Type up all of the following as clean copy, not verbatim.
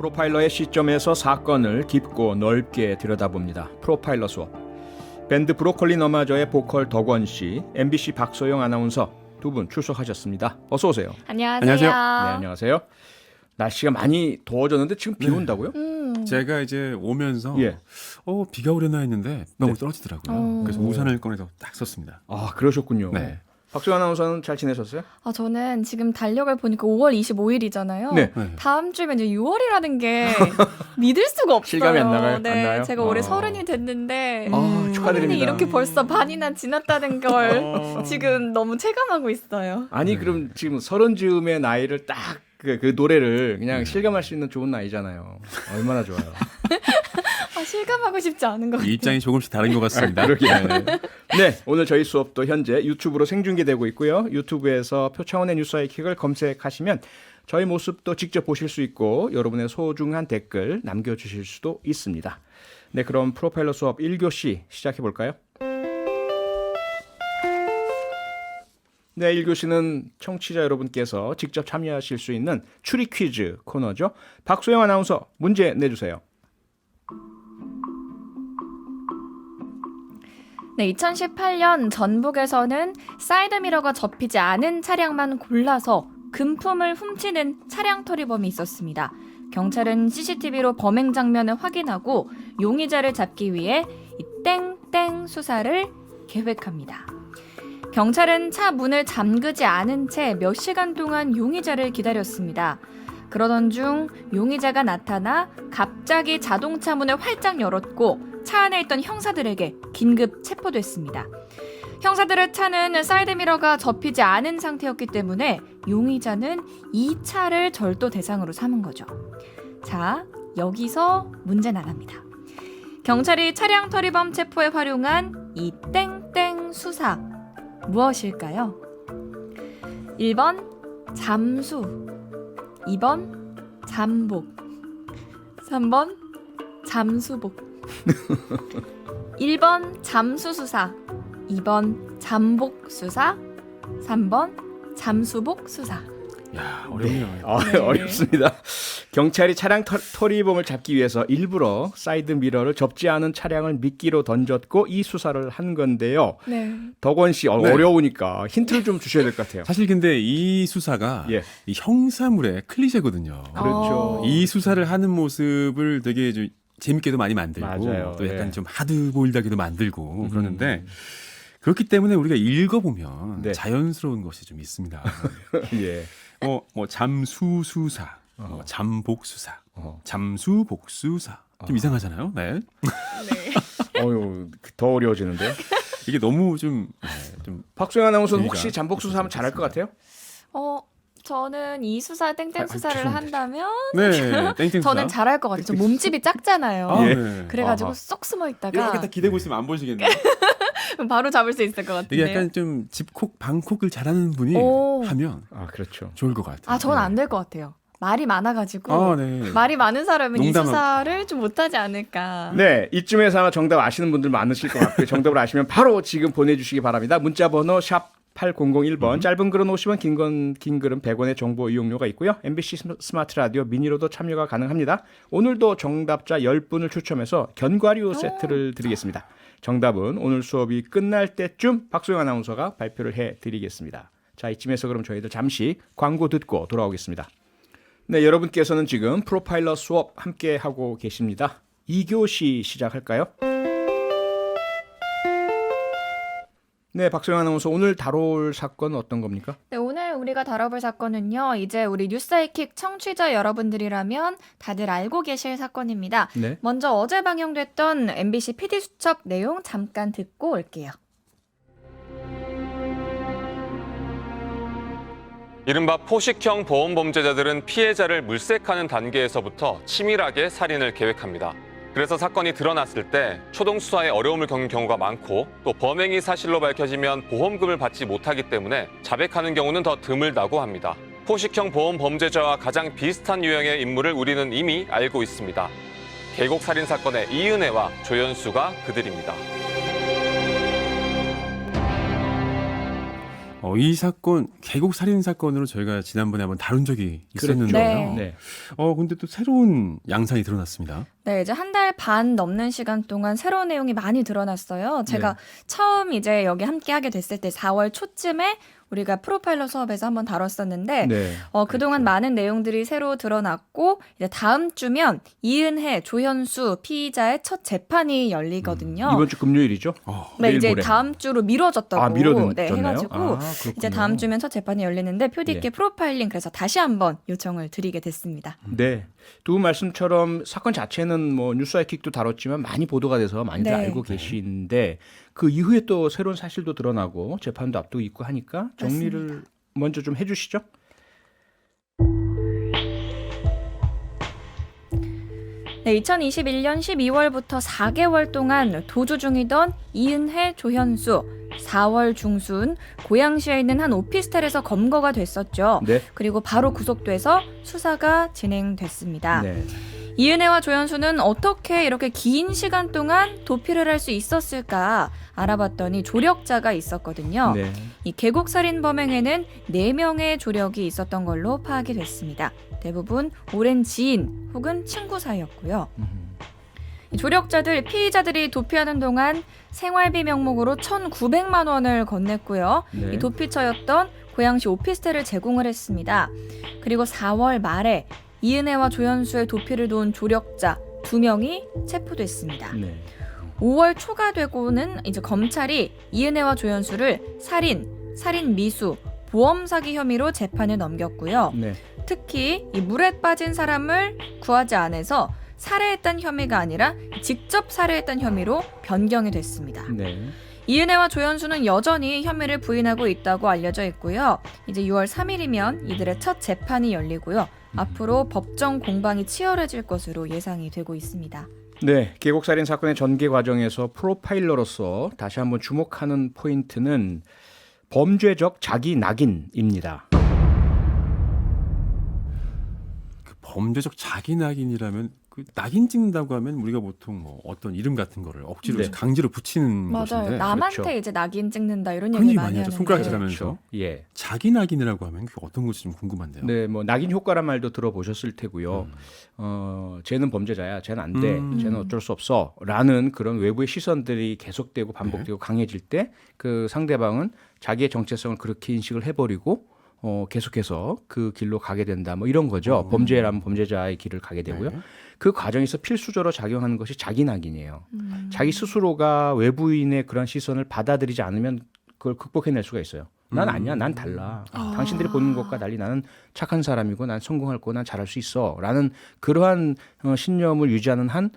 프로파일러의 시점에서 사건을 깊고 넓게 들여다봅니다. 프로파일러 수업. 밴드 브로콜리 너마저의 보컬 덕원 씨, MBC 박소영 아나운서 두 분 출석하셨습니다. 어서 오세요. 안녕하세요. 네, 안녕하세요. 날씨가 많이 더워졌는데 지금 비 온다고요? 제가 이제 오면서 예. 비가 오려나 했는데 너무 네. 떨어지더라고요. 그래서 우산을 꺼내서 딱 썼습니다. 아, 그러셨군요. 네. 박소영 아나운서는 잘 지내셨어요? 저는 지금 달력을 보니까 5월 25일이잖아요. 네. 다음 주면 이제 6월이라는 게 믿을 수가 없어요. 실감이 안 나가요? 네, 안 나요? 제가 올해 30이 됐는데 축하드립니다. 30이 이렇게 벌써 반이나 지났다는 걸 지금 너무 체감하고 있어요. 아니 그럼 지금 30즈음의 나이를 딱 그 노래를 그냥 실감할 수 있는 좋은 나이잖아요. 얼마나 좋아요. 실감하고 싶지 않은 것 같아요. 입장이 조금씩 다른 것 같습니다. 네, 오늘 저희 수업도 현재 유튜브로 생중계되고 있고요. 유튜브에서 표창원의 뉴스아이킥을 검색하시면 저희 모습도 직접 보실 수 있고 여러분의 소중한 댓글 남겨주실 수도 있습니다. 네, 그럼 프로파일러 수업 1교시 시작해 볼까요? 네, 1교시는 청취자 여러분께서 직접 참여하실 수 있는 추리 퀴즈 코너죠. 박소영 아나운서 문제 내주세요. 네, 2018년 전북에서는 사이드미러가 접히지 않은 차량만 골라서 금품을 훔치는 차량 토리범이 있었습니다. 경찰은 CCTV로 범행 장면을 확인하고 용의자를 잡기 위해 이 땡땡 수사를 계획합니다. 경찰은 차 문을 잠그지 않은 채 몇 시간 동안 용의자를 기다렸습니다. 그러던 중 용의자가 나타나 갑자기 자동차 문을 활짝 열었고 차 안에 있던 형사들에게 긴급 체포됐습니다. 형사들의 차는 사이드미러가 접히지 않은 상태였기 때문에 용의자는 이 차를 절도 대상으로 삼은 거죠. 자, 여기서 문제 나갑니다. 경찰이 차량 토리범 체포에 활용한 이 땡땡 수사 무엇일까요? 1번 잠수, 2번 잠복, 3번 잠수복. 1번 잠수수사, 2번 잠복수사, 3번 잠수복수사. 야, 어렵네요. 어렵습니다. 경찰이 차량 토리범을 잡기 위해서 일부러 사이드 미러를 접지 않은 차량을 미끼로 던졌고 이 수사를 한 건데요. 네. 덕원 씨 네. 어려우니까 힌트를 좀 주셔야 될 것 같아요. 사실 근데 이 수사가 예. 이 형사물의 클리셰거든요. 그렇죠. 이 수사를 하는 모습을 되게 좀 재밌게도 많이 만들고 맞아요. 또 약간 네. 좀 하드보일드하게도 만들고 그러는데 그렇기 때문에 우리가 읽어보면 네. 자연스러운 것이 좀 있습니다. 예. 뭐 잠수수사, 잠복수사, 어. 잠수복수사 좀 이상하잖아요. 네. 네. 어유 더 어려워지는데요. 이게 너무 좀 박소영 아나운서는 재미가 혹시 잠복 수사하면 잘할 것 같아요? 저는 이 수사 땡땡 수사를 죄송합니다. 한다면 네, 땡땡 저는 잘할 것 같아요. 저 몸집이 작잖아요. 아, 예. 네. 그래가지고 아하. 쏙 숨어 이렇게 있다가 딱 기대고 있으면 안 보시겠네요. 바로 잡을 수 있을 것 같은데요. 이게 약간 좀 집콕 방콕을 잘하는 분이 오. 하면 아, 그렇죠. 좋을 것 같아요. 저는 안 될 것 같아요. 말이 많아가지고 아, 네. 말이 많은 사람은 이 농담은- 수사를 좀 못하지 않을까. 네, 이쯤에서 아마 정답 아시는 분들 많으실 것 같고요. 정답을 아시면 바로 지금 보내주시기 바랍니다. 문자번호 샵 8001번, 짧은 글은 50원, 긴 글은 100원의 정보 이용료가 있고요. MBC 스마트 라디오 미니로도 참여가 가능합니다. 오늘도 정답자 10분을 추첨해서 견과류 세트를 드리겠습니다. 정답은 오늘 수업이 끝날 때쯤 박소영 아나운서가 발표를 해드리겠습니다. 자, 이쯤에서 그럼 저희들 잠시 광고 듣고 돌아오겠습니다. 네, 여러분께서는 지금 프로파일러 수업 함께 하고 계십니다. 2교시 시작할까요? 네, 박소영 아나운서 오늘 다룰 사건은 어떤 겁니까? 네, 오늘 우리가 다뤄볼 사건은요. 이제 우리 뉴스아이킥 청취자 여러분들이라면 다들 알고 계실 사건입니다. 네. 먼저 어제 방영됐던 MBC PD수첩 내용 잠깐 듣고 올게요. 이른바 포식형 보험범죄자들은 피해자를 물색하는 단계에서부터 치밀하게 살인을 계획합니다. 그래서 사건이 드러났을 때 초동 수사에 어려움을 겪는 경우가 많고 또 범행이 사실로 밝혀지면 보험금을 받지 못하기 때문에 자백하는 경우는 더 드물다고 합니다. 포식형 보험 범죄자와 가장 비슷한 유형의 인물을 우리는 이미 알고 있습니다. 계곡 살인 사건의 이은혜와 조연수가 그들입니다. 이 사건 계곡 살인 사건으로 저희가 지난번에 한번 다룬 적이 있었는데요. 네. 네. 근데 또 새로운 양상이 드러났습니다. 네, 이제 한 달 반 넘는 시간 동안 새로운 내용이 많이 드러났어요. 제가 처음 이제 여기 함께 하게 됐을 때 4월 초쯤에 우리가 프로파일러 수업에서 한번 다뤘었는데 네. 그동안 많은 내용들이 새로 드러났고 이제 다음 주면 이은혜, 조현수 피의자의 첫 재판이 열리거든요. 이번 주 금요일이죠? 네, 내일 이제 모레. 다음 주로 미뤄졌다고 미뤄졌나요? 네, 해가지고 이제 다음 주면 첫 재판이 열리는데 표디께 프로파일링 그래서 다시 한번 요청을 드리게 됐습니다. 네. 두 분 말씀처럼 사건 자체는 뭐 뉴스아이킥도 다뤘지만 많이 보도가 돼서 많이들 네. 알고 계시는데 그 이후에 또 새로운 사실도 드러나고 재판도 앞두고 있고 하니까 정리를 먼저 좀 해주시죠. 네, 2021년 12월부터 4개월 동안 도주 중이던 이은혜, 조현수 4월 중순 고양시에 있는 한 오피스텔에서 검거가 됐었죠. 네. 그리고 바로 구속돼서 수사가 진행됐습니다. 네. 이은혜와 조현수는 어떻게 이렇게 긴 시간 동안 도피를 할 수 있었을까 알아봤더니 조력자가 있었거든요. 네. 이 계곡 살인 범행에는 4명의 조력이 있었던 걸로 파악이 됐습니다. 대부분 오랜 지인 혹은 친구 사이였고요. 이 조력자들 피의자들이 도피하는 동안 생활비 명목으로 1,900만 원을 건넸고요. 네. 이 도피처였던 고양시 오피스텔을 제공을 했습니다. 그리고 4월 말에 이은혜와 조현수의 도피를 도운 조력자 2명이 체포됐습니다. 네. 5월 초가 되고는 이제 검찰이 이은혜와 조현수를 살인 미수, 보험 사기 혐의로 재판에 넘겼고요. 네. 특히 이 물에 빠진 사람을 구하지 않아서 살해했던 혐의가 아니라 직접 살해했던 혐의로 변경이 됐습니다. 네. 이은혜와 조현수는 여전히 혐의를 부인하고 있다고 알려져 있고요. 이제 6월 3일이면 이들의 첫 재판이 열리고요. 앞으로 법정 공방이 치열해질 것으로 예상이 되고 있습니다. 네, 계곡살인 사건의 전개 과정에서 프로파일러로서 다시 한번 주목하는 포인트는 범죄적 자기 낙인입니다. 그 범죄적 자기 낙인이라면 그 낙인 찍는다고 하면 우리가 보통 뭐 어떤 이름 같은 거를 억지로 네. 강제로 붙이는 맞아요. 것인데 남한테 그렇죠. 이제 낙인 찍는다 이런 흔히 얘기 많이 많이 하죠. 하는데 손가락질 하면서. 예. 자기 낙인이라고 하면 그게 어떤 것이 좀 궁금한데요. 네, 뭐 낙인 효과란 말도 들어보셨을 테고요. 쟤는 범죄자야, 쟤는 안 돼, 쟤는 어쩔 수 없어라는 그런 외부의 시선들이 계속되고 반복되고 강해질 때 그 상대방은 자기의 정체성을 그렇게 인식을 해버리고 계속해서 그 길로 가게 된다, 뭐 이런 거죠. 범죄라면 범죄자의 길을 가게 되고요. 네. 그 과정에서 필수적으로 작용하는 것이 자기 낙인이에요. 자기 스스로가 외부인의 그런 시선을 받아들이지 않으면 그걸 극복해낼 수가 있어요. 난 아니야, 난 달라. 당신들이 보는 것과 달리 나는 착한 사람이고 난 성공할 거고 난 잘할 수 있어 라는 그러한 신념을 유지하는 한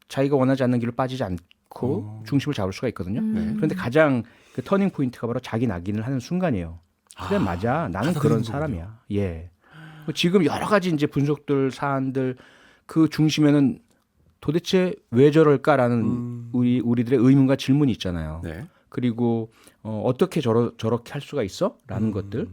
자기가 원하지 않는 길로 빠지지 않고 중심을 잡을 수가 있거든요. 그런데 가장 그 터닝 포인트가 바로 자기 낙인을 하는 순간이에요. 그래, 맞아, 나는 그런 사람이야. 예. 지금 여러 가지 이제 분석들, 사안들 그 중심에는 도대체 왜 저럴까라는 우리들의 의문과 질문이 있잖아요. 네. 그리고 어떻게 저렇게 할 수가 있어? 라는 것들.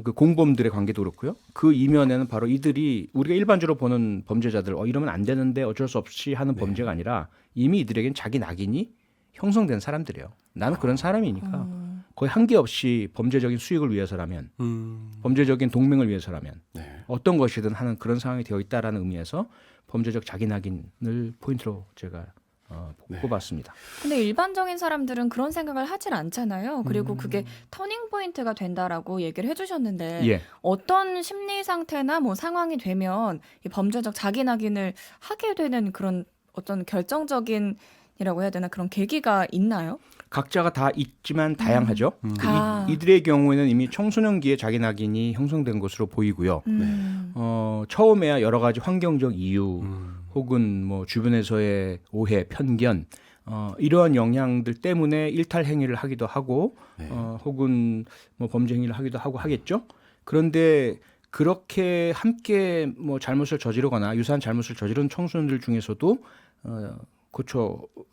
그 공범들의 관계도 그렇고요. 그 이면에는 바로 이들이 우리가 일반적으로 보는 범죄자들 이러면 안 되는데 어쩔 수 없이 하는 범죄가 아니라 이미 이들에겐 자기 낙인이 형성된 사람들이에요. 나는 그런 사람이니까 거의 한계 없이 범죄적인 수익을 위해서라면 범죄적인 동맹을 위해서라면 네. 어떤 것이든 하는 그런 상황이 되어 있다라는 의미에서 범죄적 자기 낙인을 포인트로 제가 꼽았습니다. 근데 일반적인 사람들은 그런 생각을 하질 않잖아요. 그리고 그게 터닝 포인트가 된다라고 얘기를 해주셨는데 예. 어떤 심리 상태나 뭐 상황이 되면 이 범죄적 자기 낙인을 하게 되는 그런 어떤 결정적인 이라고 해야 되나 그런 계기가 있나요? 각자가 다 있지만 다양하죠. 이들의 경우에는 이미 청소년기에 자기 낙인이 형성된 것으로 보이고요. 처음에야 여러 가지 환경적 이유 혹은 뭐 주변에서의 오해, 편견 이러한 영향들 때문에 일탈 행위를 하기도 하고 혹은 뭐 범죄 행위를 하기도 하고 하겠죠. 그런데 그렇게 함께 뭐 잘못을 저지르거나 유사한 잘못을 저지른 청소년들 중에서도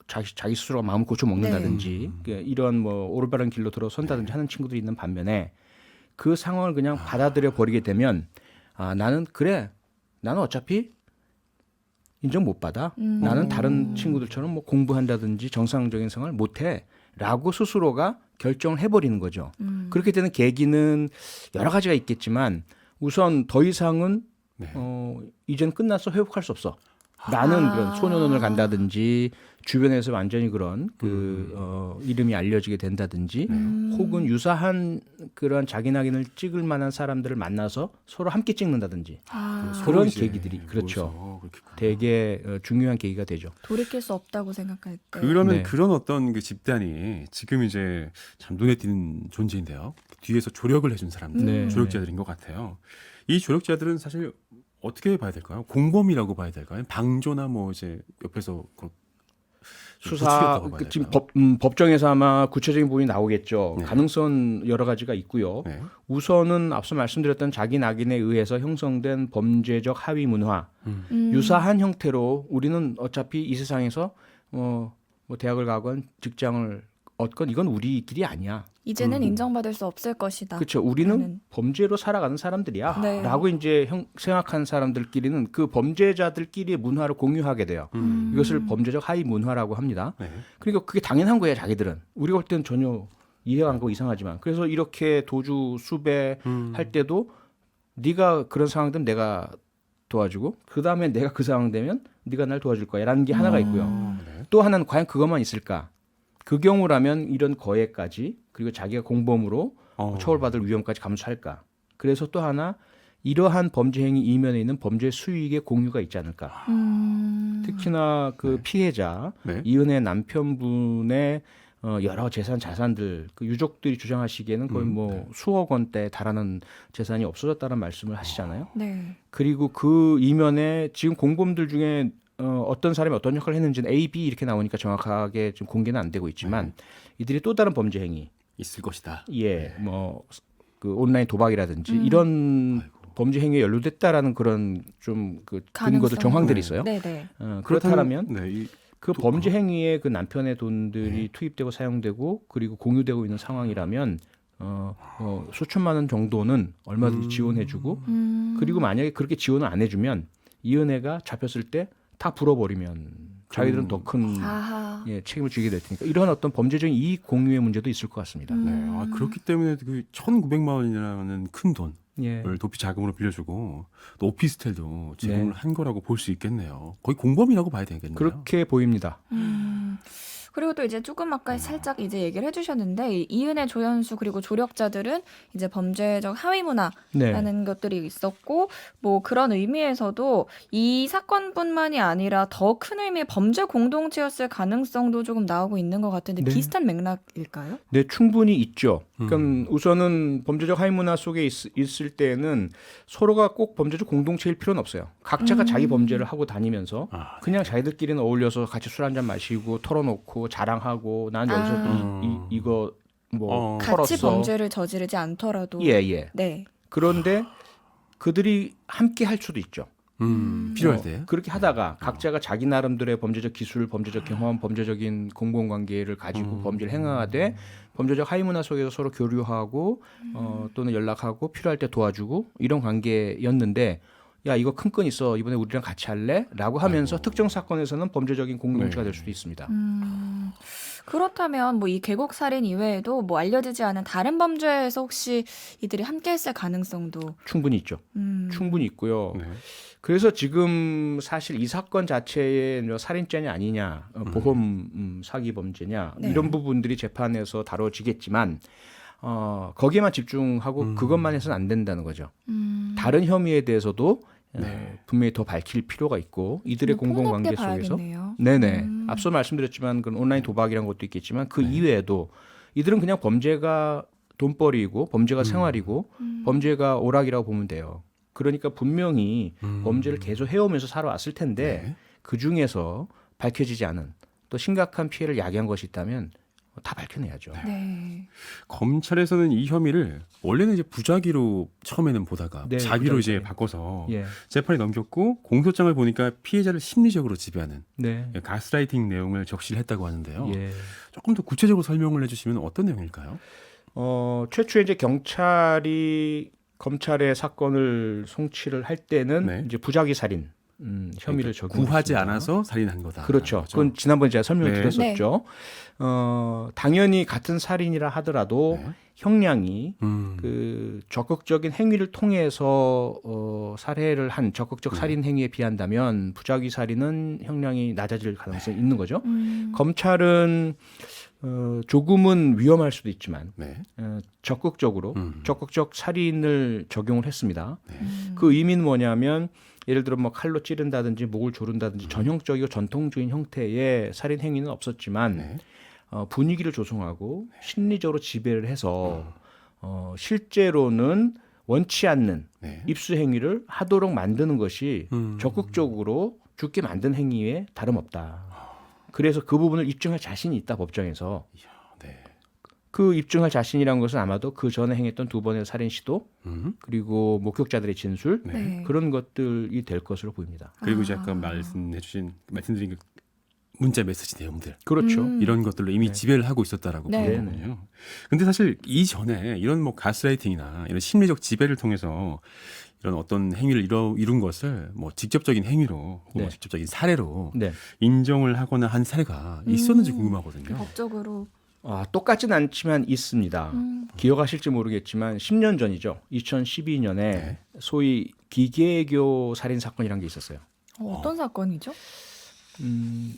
자기 스스로가 마음 고쳐 먹는다든지 이런 뭐 올바른 길로 들어선다든지 하는 친구들이 있는 반면에 그 상황을 그냥 받아들여 버리게 되면 나는 어차피 인정 못 받아. 나는 다른 친구들처럼 뭐 공부한다든지 정상적인 생활을 못 해라고 스스로가 결정을 해버리는 거죠. 그렇게 되는 계기는 여러 가지가 있겠지만 우선 더 이상은 네. 이젠 끝났어 회복할 수 없어. 나는 그런 소년원을 간다든지 주변에서 완전히 그런 이름이 알려지게 된다든지 혹은 유사한 그런 자기 낙인을 찍을 만한 사람들을 만나서 서로 함께 찍는다든지 아, 그런 이제 계기들이 그렇죠. 모여서 그렇겠구나. 되게 중요한 계기가 되죠. 돌이킬 수 없다고 생각할 때. 그러면 네. 그런 어떤 그 집단이 지금 이제 참 눈에 띄는 존재인데요. 뒤에서 조력을 해준 사람들, 네. 조력자들인 것 같아요. 이 조력자들은 사실 어떻게 봐야 될까요? 공범이라고 봐야 될까요? 방조나 뭐 이제 옆에서 수사 부추겼다고 봐야 지금 될까요? 법정에서 아마 구체적인 부분이 나오겠죠. 네. 가능성 여러 가지가 있고요. 네. 우선은 앞서 말씀드렸던 자기 낙인에 의해서 형성된 범죄적 하위 문화, 음. 유사한 형태로 우리는 어차피 이 세상에서 뭐 대학을 가건 직장을 얻건 이건 우리 길이 아니야. 이제는 인정받을 수 없을 것이다. 그렇죠. 우리는 라는. 범죄로 살아가는 사람들이야. 네. 라고 이제 생각하는 사람들끼리는 그 범죄자들끼리의 문화를 공유하게 돼요. 이것을 범죄적 하위 문화라고 합니다. 네. 그러니까 그게 당연한 거예요, 자기들은. 우리가 볼 때는 전혀 이해가 안 가고 이상하지만. 그래서 이렇게 도주 수배할 때도 네가 그런 상황 되면 내가 도와주고 그다음에 내가 그 상황 되면 네가 날 도와줄 거야라는 게 하나가 있고요. 네. 또 하나는 과연 그것만 있을까? 그 경우라면 이런 거액까지 그리고 자기가 공범으로 처벌받을 위험까지 감수할까? 그래서 또 하나 이러한 범죄 행위 이면에 있는 범죄 수익의 공유가 있지 않을까? 특히나 그 피해자 네. 이은혜 남편분의 여러 재산 자산들 그 유족들이 주장하시기에는 거의 뭐 수억 원대에 달하는 재산이 없어졌다는 말씀을 하시잖아요. 네. 그리고 그 이면에 지금 공범들 중에 어떤 사람이 어떤 역할을 했는지는 A, B 이렇게 나오니까 정확하게 좀 공개는 안 되고 있지만 이들이 또 다른 범죄 행위, 있을 것이다. 예, 뭐 그 온라인 도박이라든지 이런 범죄 행위에 연루됐다라는 그런 좀 그 근거들 정황들이 있어요. 네네. 그렇다면 네, 그 범죄 행위에 그 남편의 돈들이 투입되고 사용되고 그리고 공유되고 있는 상황이라면 수천만 원 정도는 얼마든지 지원해주고 그리고 만약에 그렇게 지원을 안 해주면 이은혜가 잡혔을 때 다 불어버리면 자기들은 더 큰 아하. 책임을 지게 될 테니까 이러한 어떤 범죄적인 이익 공유의 문제도 있을 것 같습니다. 네. 그렇기 때문에 그 1,900만 원이라는 큰 돈을 예. 도피 자금으로 빌려주고 또 오피스텔도 제공을 네. 한 거라고 볼 수 있겠네요. 거의 공범이라고 봐야 되겠네요. 그렇게 보입니다. 그리고 또 이제 조금 아까 살짝 이제 얘기를 해주셨는데 이 이은혜, 조현수 그리고 조력자들은 이제 범죄적 하위 문화라는 네. 것들이 있었고 뭐 그런 의미에서도 이 사건뿐만이 아니라 더 큰 의미의 범죄 공동체였을 가능성도 조금 나오고 있는 것 같은데 네. 비슷한 맥락일까요? 네, 충분히 있죠. 그러니까 우선은 범죄적 하위 문화 속에 있을 때는 서로가 꼭 범죄적 공동체일 필요는 없어요. 각자가 자기 범죄를 하고 다니면서 그냥 자기들끼리는 어울려서 같이 술 한잔 마시고 털어놓고 자랑하고 난 여기서 이거 뭐 같이 털었어. 범죄를 저지르지 않더라도 예. 네. 그런데 그들이 함께 할 수도 있죠. 필요할 때. 그렇게 하다가 각자가 자기 나름대로의 범죄적 기술, 범죄적 경험, 범죄적인 공공관계를 가지고 범죄를 행하되 범죄적 하위 문화 속에서 서로 교류하고 또는 연락하고 필요할 때 도와주고 이런 관계였는데 야 이거 큰 건 있어 이번에 우리랑 같이 할래? 라고 하면서 특정 사건에서는 범죄적인 공동체가 될 수도 있습니다. 그렇다면 뭐 이 계곡 살인 이외에도 뭐 알려지지 않은 다른 범죄에서 혹시 이들이 함께했을 가능성도 충분히 있죠. 충분히 있고요. 네. 그래서 지금 사실 이 사건 자체의 살인죄냐 아니냐, 보험 사기 범죄냐 네. 이런 부분들이 재판에서 다뤄지겠지만 거기에만 집중하고 그것만 해서는 안 된다는 거죠. 다른 혐의에 대해서도 분명히 더 밝힐 필요가 있고 이들의 공공관계 속에서 네네 앞서 말씀드렸지만 그런 온라인 도박이라는 것도 있겠지만 그 이외에도 이들은 그냥 범죄가 돈벌이고 범죄가 생활이고 범죄가 오락이라고 보면 돼요. 그러니까 분명히 범죄를 계속 해오면서 살아왔을 텐데 그 중에서 밝혀지지 않은 또 심각한 피해를 야기한 것이 있다면 다 밝혀내야죠. 네. 검찰에서는 이 혐의를 원래는 이제 부작위로 처음에는 보다가 네, 자기로 부작위. 이제 바꿔서 예. 재판에 넘겼고 공소장을 보니까 피해자를 심리적으로 지배하는 네. 가스라이팅 내용을 적시를 했다고 하는데요. 예. 조금 더 구체적으로 설명을 해주시면 어떤 내용일까요? 최초에 이제 경찰이 검찰의 사건을 송치를 할 때는 네. 이제 부작위 살인 혐의를 적용. 구하지 않아서 살인한 거다. 그렇죠. 그건 지난번에 제가 설명을 네. 드렸었죠. 당연히 같은 살인이라 하더라도 네. 형량이 그 적극적인 행위를 통해서 살해를 한 적극적 살인 행위에 비한다면 부작위 살인은 형량이 낮아질 가능성이 있는 거죠. 검찰은 조금은 위험할 수도 있지만 네. 적극적으로 적극적 살인을 적용을 했습니다. 네. 그 의미는 뭐냐면 예를 들어 뭐 칼로 찌른다든지 목을 조른다든지 전형적이고 전통적인 형태의 살인 행위는 없었지만 네. 분위기를 조성하고 심리적으로 지배를 해서 실제로는 원치 않는 네. 입수 행위를 하도록 만드는 것이 음. 적극적으로 죽게 만든 행위에 다름없다. 그래서 그 부분을 입증할 자신이 있다 법정에서. 이야, 네. 그 입증할 자신이라는 것은 아마도 그 전에 행했던 두 번의 살인 시도 그리고 목격자들의 진술 네. 네. 그런 것들이 될 것으로 보입니다. 그리고 이제 아까 말씀드린 그 문자 메시지 내용들 그렇죠. 이런 것들로 이미 지배를 하고 있었다라고 네. 보는 거군요. 근데 사실 이전에 이런 뭐 가스라이팅이나 이런 심리적 지배를 통해서 이런 어떤 행위를 이룬 것을 뭐 직접적인 행위로 혹은 네. 뭐 직접적인 사례로 네. 인정을 하거나 한 사례가 있었는지 궁금하거든요. 법적으로. 똑같진 않지만 있습니다. 기억하실지 모르겠지만 10년 전이죠. 2012년에 네. 소위 기계교 살인 사건이라는 게 있었어요. 어떤 사건이죠?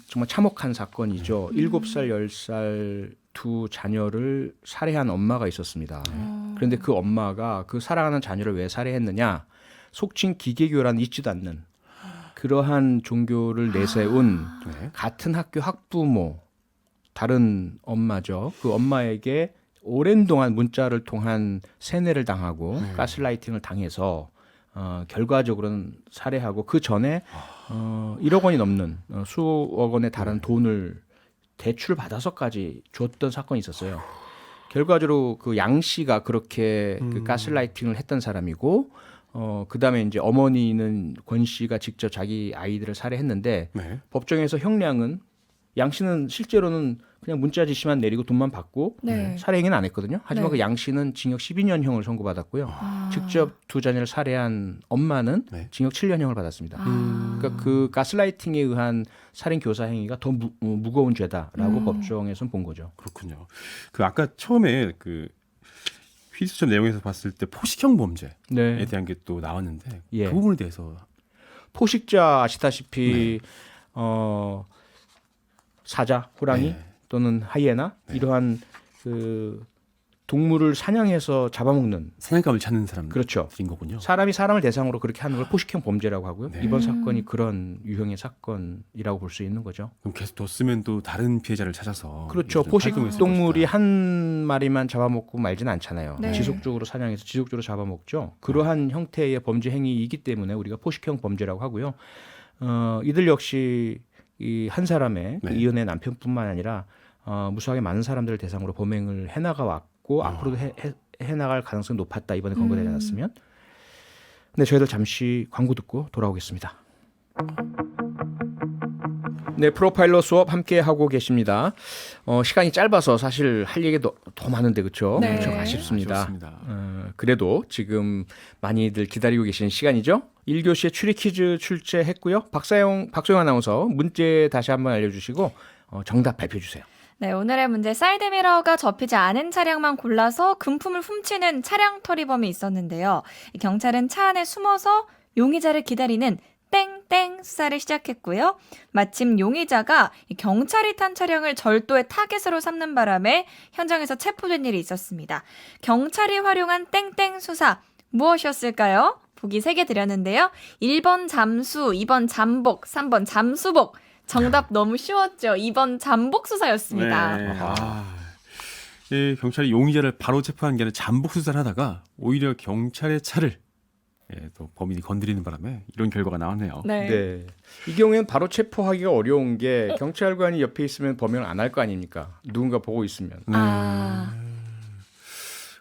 정말 참혹한 사건이죠. 7살, 10살 두 자녀를 살해한 엄마가 있었습니다. 그런데 그 엄마가 그 사랑하는 자녀를 왜 살해했느냐? 속칭 기계교라는 있지도 않는 그러한 종교를 내세운 네. 같은 학교 학부모, 다른 엄마죠. 그 엄마에게 오랜 동안 문자를 통한 세뇌를 당하고 가스라이팅을 당해서 결과적으로는 살해하고 그 전에 1억 원이 넘는 수억 원에 달하는 돈을 대출 받아서까지 줬던 사건이 있었어요. 결과적으로 그 양 씨가 그렇게 그 가스라이팅을 했던 사람이고 그다음에 이제 어머니는 권 씨가 직접 자기 아이들을 살해했는데 네. 법정에서 형량은 양 씨는 실제로는 그냥 문자 지시만 내리고 돈만 받고 네. 살해 행위는 안 했거든요. 하지만 네. 그 양 씨는 징역 12년형을 선고받았고요. 아. 직접 두 자녀를 살해한 엄마는 네. 징역 7년형을 받았습니다. 아. 그러니까 그 가스라이팅에 의한 살인 교사 행위가 더 무거운 죄다라고 법정에서는 본 거죠. 그렇군요. 그 아까 처음에 그 휘수점 내용에서 봤을 때 포식형 범죄에 네. 대한 게 또 나왔는데 예. 그 부분에 대해서 포식자 아시다시피 사자, 호랑이 네. 또는 하이에나 이러한 그 동물을 사냥해서 잡아먹는 사냥감을 찾는 사람들인 그렇죠. 거군요. 사람이 사람을 대상으로 그렇게 하는 걸 포식형 범죄라고 하고요. 네. 이번 사건이 그런 유형의 사건이라고 볼 수 있는 거죠. 그럼 계속 뒀으면 또 다른 피해자를 찾아서 그렇죠. 이런 포식 활동을 했을 동물이 것이다. 한 마리만 잡아먹고 말지는 않잖아요. 네. 지속적으로 사냥해서 지속적으로 잡아먹죠. 그러한 형태의 범죄 행위이기 때문에 우리가 포식형 범죄라고 하고요. 이들 역시 이 한 사람의 그 네. 이혼의 남편뿐만 아니라 무수하게 많은 사람들을 대상으로 범행을 해나가 왔고 앞으로도 해나갈 가능성이 높았다. 이번에 검거되지 않았으면. 네, 저희들 잠시 광고 듣고 돌아오겠습니다. 네, 프로파일러 수업 함께 하고 계십니다. 시간이 짧아서 사실 할 얘기가 더 많은데 그렇죠? 네. 좀 아쉽습니다. 아쉽습니다. 그래도 지금 많이들 기다리고 계시는 시간이죠. 1교시에 추리 퀴즈 출제했고요. 박소영 아나운서 문제 다시 한번 알려주시고 정답 발표해 주세요. 네, 오늘의 문제 사이드미러가 접히지 않은 차량만 골라서 금품을 훔치는 차량 터리범이 있었는데요. 경찰은 차 안에 숨어서 용의자를 기다리는 땡땡 수사를 시작했고요. 마침 용의자가 경찰이 탄 차량을 절도의 타겟으로 삼는 바람에 현장에서 체포된 일이 있었습니다. 경찰이 활용한 땡땡 수사 무엇이었을까요? 보기 3개 드렸는데요. 1번 잠수, 2번 잠복, 3번 잠수복. 정답 너무 쉬웠죠? 2번 잠복 수사였습니다. 네. 이 경찰이 용의자를 바로 체포한 게 아니라 잠복 수사를 하다가 오히려 경찰의 차를 또 범인이 건드리는 바람에 이런 결과가 나왔네요. 네. 네. 이 경우에는 바로 체포하기가 어려운 게 경찰관이 옆에 있으면 범행을 안 할 거 아닙니까? 누군가 보고 있으면. 아,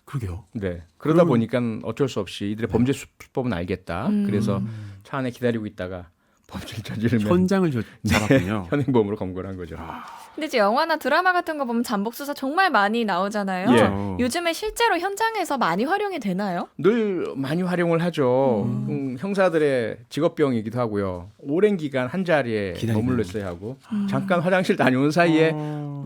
그러게요. 네. 그러다 보니까 어쩔 수 없이 이들의 범죄 수법은 알겠다. 그래서 차 안에 기다리고 있다가 범죄를 저지르면 현장을 잡았군요. 현행범으로 검거를 한 거죠. 근데 이제 영화나 드라마 같은 거 보면 잠복 수사 정말 많이 나오잖아요. 예. 요즘에 실제로 현장에서 많이 활용이 되나요? 늘 많이 활용을 하죠. 형사들의 직업병이기도 하고요. 오랜 기간 한 자리에 기다리는. 머물러 있어야 하고 잠깐 화장실 다녀온 사이에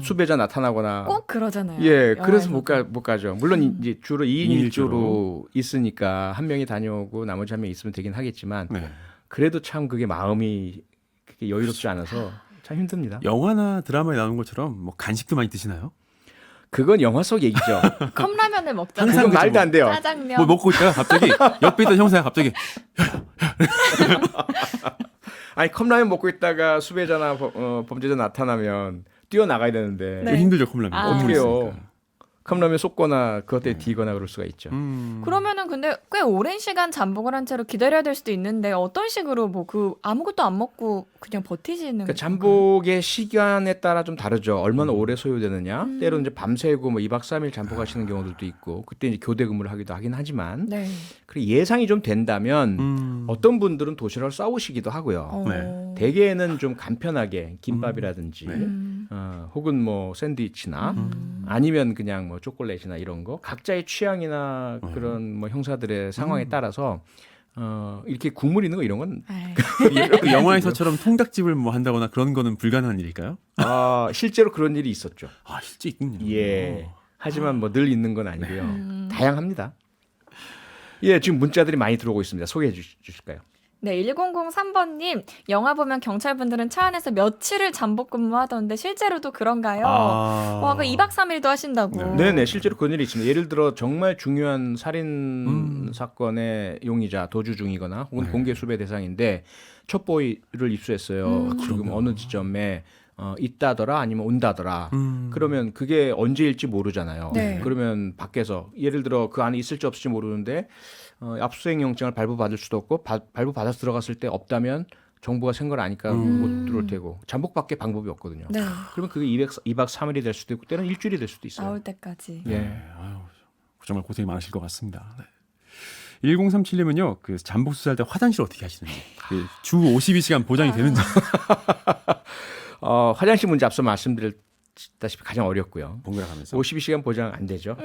수배자 나타나거나 꼭 그러잖아요. 예, 그래서 영화에서도. 못 가죠. 물론 이제 주로 2인 2인 1조로 있으니까 한 명이 다녀오고 나머지 한 명이 있으면 되긴 하겠지만 네. 그래도 참 그게 마음이 그렇게 여유롭지 않아서 참 힘듭니다. 영화나 드라마에 나오는 것처럼 뭐 간식도 많이 드시나요? 그건 영화 속 얘기죠. 컵라면을 먹잖아요. 그건 그렇죠. 말도 안 돼요. 짜장면. 뭐 먹고 있다가 갑자기 옆에 있던 형사가 갑자기 아니 컵라면 먹고 있다가 수배자나 범죄자 나타나면 뛰어나가야 되는데 네. 좀 힘들죠 컵라면. 아. 건물이 어떡해요. 있으니까. 컵라면 쏟거나 그것 때문에 뒤거나 그럴 수가 있죠. 그러면은 근데 꽤 오랜 시간 잠복을 한 채로 기다려야 될 수도 있는데 어떤 식으로 뭐 그 아무것도 안 먹고 그냥 버티시는 그러니까 잠복의 시간에 따라 좀 다르죠. 얼마나 오래 소요되느냐. 때로 이제 밤새고 뭐 2박 3일 잠복하시는 경우들도 있고 그때 이제 교대 근무를 하기도 하긴 하지만 네. 그리고 예상이 좀 된다면 어떤 분들은 도시락을 싸우시기도 하고요. 네. 대개는 좀 간편하게 김밥이라든지 네. 혹은 뭐 샌드위치나 아니면 그냥 뭐 초콜릿이나 이런 거 각자의 취향이나 그런 뭐 형사들의 상황에 따라서 이렇게 국물 있는 거 이런 건 그 영화에서처럼 통닭집을 뭐 한다거나 그런 거는 불가능한 일일까요? 실제로 그런 일이 있었죠. 아 실제 있군요. 예. 하지만 뭐 늘 있는 건 아니고요. 다양합니다. 예, 지금 문자들이 많이 들어오고 있습니다. 소개해 주실까요? 네, 1003번님, 영화 보면 경찰분들은 차 안에서 며칠을 잠복 근무하던데 실제로도 그런가요? 와, 그 2박 3일도 하신다고. 네네, 실제로 그런 일이 있습니다. 예를 들어 정말 중요한 살인 사건의 용의자, 도주 중이거나 혹은 공개 수배 대상인데 첩보를 입수했어요. 지금 어느 지점에 있다더라 아니면 온다더라. 그러면 그게 언제일지 모르잖아요. 네. 그러면 밖에서 예를 들어 그 안에 있을지 없을지 모르는데 압수수색 영장을 발부받을 수도 없고 발부받아서 들어갔을 때 없다면 정부가 센 걸 아니까 못 들어올 테고 잠복밖에 방법이 없거든요. 네. 그러면 그게 2박 3일이 될 수도 있고 때는 일주일이 될 수도 있어요. 나올 때까지. 예. 아유, 정말 고생이 많으실 것 같습니다. 네. 1037님은요, 그 잠복 수사할 때 화장실 어떻게 하시는지, 그 주 52시간 보장이 되는지. 화장실 문제 앞서 말씀드렸다시피 가장 어렵고요. 번갈아 가면서. 52시간 보장 안 되죠.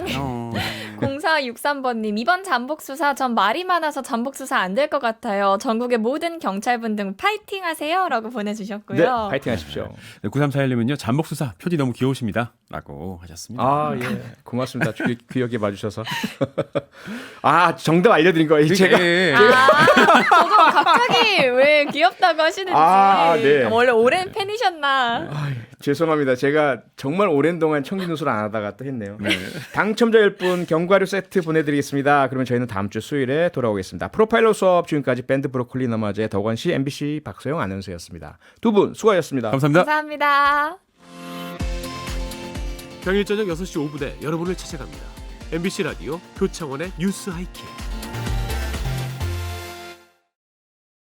0463번님, 이번 잠복 수사 전 말이 많아서 잠복 수사 안 될 것 같아요. 전국의 모든 경찰분 등 파이팅 하세요. 라고 보내주셨고요. 네, 파이팅 하십시오. 네, 9341님은요, 잠복 수사 표지 너무 귀여우십니다. 라고 하셨습니다. 아, 예. 고맙습니다. 귀엽게 봐주셔서. 정답 알려드린 거예요. 제가. 저도 갑자기 왜 귀엽다고 하시는지. 네. 원래 오랜 팬이셨나. 죄송합니다. 제가 정말 오랜 동안 청기누수를 안 하다가 또 했네요. 당첨자 10분 견과류 세트 보내드리겠습니다. 그러면 저희는 다음 주 수요일에 돌아오겠습니다. 프로파일러 수업 지금까지 밴드 브로콜리 너마저의 덕원 씨, MBC 박소영 아나운서였습니다. 두 분 수고하셨습니다. 감사합니다. 감사합니다. 평일 저녁 6시 5분에 여러분을 찾아갑니다. MBC 라디오 표창원의 뉴스 하이킥.